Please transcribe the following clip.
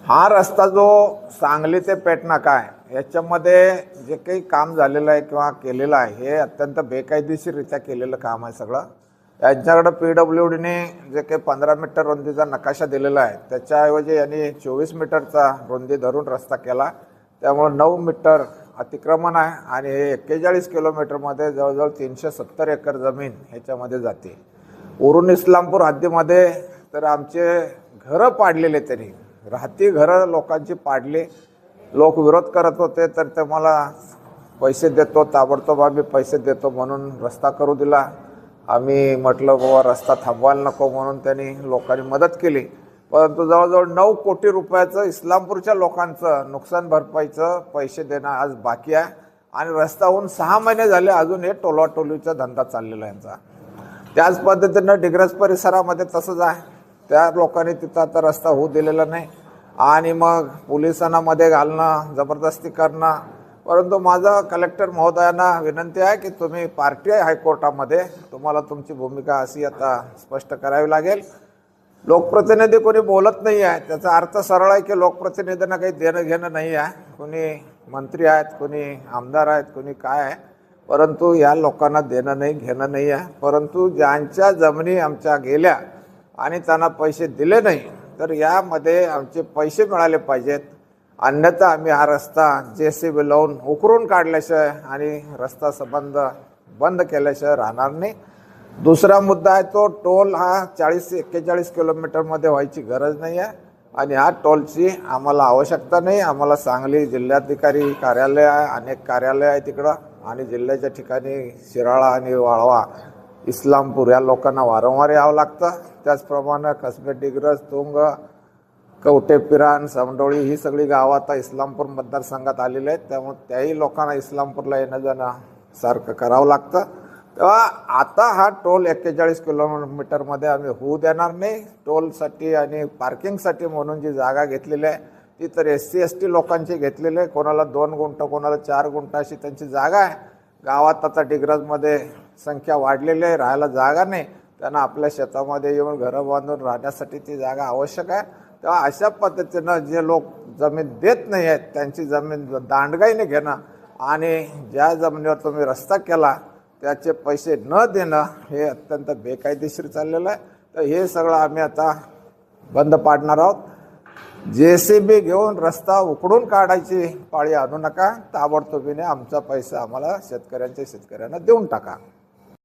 हा रस्ता जो सांगली ते पेटनाका आहे याच्यामध्ये जे काही काम झालेलं आहे किंवा केलेलं आहे हे अत्यंत बेकायदेशीररित्या केलेलं काम आहे सगळं. यांच्याकडे PWDने जे काही 15 मीटर रुंदीचा नकाशा दिलेला आहे त्याच्याऐवजी यांनी 24 मीटरचा रुंदी धरून रस्ता केला. त्यामुळे 9 मीटर अतिक्रमण आहे आणि हे 41 किलोमीटरमध्ये जवळजवळ 370 एकर जमीन ह्याच्यामध्ये जाते. उरून इस्लामपूर हद्दीमध्ये तर आमचे घरं पाडलेले, तरी राहती घरं लोकांची पाडली. लोक विरोध करत होते तर ते मला पैसे देतो, ताबडतोब आम्ही पैसे देतो म्हणून रस्ता करू दिला. आम्ही म्हटलं बाबा रस्ता थांबवायला नको म्हणून त्यांनी लोकांनी मदत केली. परंतु जवळजवळ 9 कोटी रुपयाचं इस्लामपूरच्या लोकांचं नुकसान भरपाईचं पैसे देणं आज बाकी आहे आणि रस्ता होऊन 6 महिने झाले अजून हे टोलवाटोलीचा धंदा चाललेला आहे यांचा. त्याच पद्धतीनं डिग्रज परिसरामध्ये तसंच आहे. त्या लोकांनी तिथं आता रस्ता होऊ दिलेला नाही आणि मग पोलिसांना मध्ये घालणं, जबरदस्ती करणं. परंतु माझा कलेक्टर महोदयांना विनंती आहे की तुम्ही पार्टी आहे हायकोर्टामध्ये, तुम्हाला तुमची भूमिका अशी आता स्पष्ट करावी लागेल. लोकप्रतिनिधी कोणी बोलत नाही आहे, त्याचा अर्थ सरळ आहे की लोकप्रतिनिधींना काही देणं घेणं नाही आहे. कोणी मंत्री आहेत, कोणी आमदार आहेत, कोणी काय आहे, परंतु या लोकांना देणं नाही घेणं नाही आहे. परंतु ज्यांच्या जमिनी आमच्या गेल्या आणि त्यांना पैसे दिले नाही तर यामध्ये आमचे पैसे मिळाले पाहिजेत. अन्यथा आम्ही हा रस्ता JCB लावून उकरून काढल्याशिवाय आणि रस्ता संबंध बंद केल्याशिवाय राहणार नाही. दुसरा मुद्दा आहे तो टोल हा 40-41 किलोमीटरमध्ये व्हायची गरज नाही आहे आणि ह्या टोलची आम्हाला आवश्यकता नाही. आम्हाला सांगली जिल्हाधिकारी कार्यालय आहे, अनेक कार्यालय आहे तिकडं आणि जिल्ह्याच्या ठिकाणी शिराळा आणि वाळवा, इस्लामपूर या लोकांना वारंवार यावं लागतं. त्याचप्रमाणे कसबे, डिग्रज, तुंग, कवटे, पिरान, समडोळी ही सगळी गावं आता इस्लामपूर मतदारसंघात आलेली आहेत. त्यामुळे त्याही लोकांना इस्लामपूरला येणं जाणं सारखं करावं लागतं. तेव्हा आता हा टोल 41 किलोमीटरमध्ये आम्ही होऊ देणार नाही. टोलसाठी आणि पार्किंगसाठी म्हणून जी जागा घेतलेली आहे ती तर SC-ST लोकांची घेतलेली आहे. कोणाला 2 गुंठ, कोणाला 4 गुंठ अशी त्यांची जागा आहे. गावात आता डिग्रजमध्ये संख्या वाढलेली आहे, राहायला जागा नाही. त्यांना आपल्या शेतामध्ये येऊन घरं बांधून राहण्यासाठी ती जागा आवश्यक आहे. तेव्हा अशा पद्धतीनं जे लोक जमीन देत नाही आहेत त्यांची जमीन दांडगाईने घेणं आणि ज्या जमिनीवर तुम्ही रस्ता केला त्याचे पैसे न देणं हे अत्यंत बेकायदेशीर चाललेलं आहे. तर हे सगळं आम्ही आता बंद पाडणार आहोत. JCB घेऊन रस्ता उकडून काढायची पाळी आणू नका. ताबडतोबीने आमचा पैसा आम्हाला शेतकऱ्यांना देऊन टाका.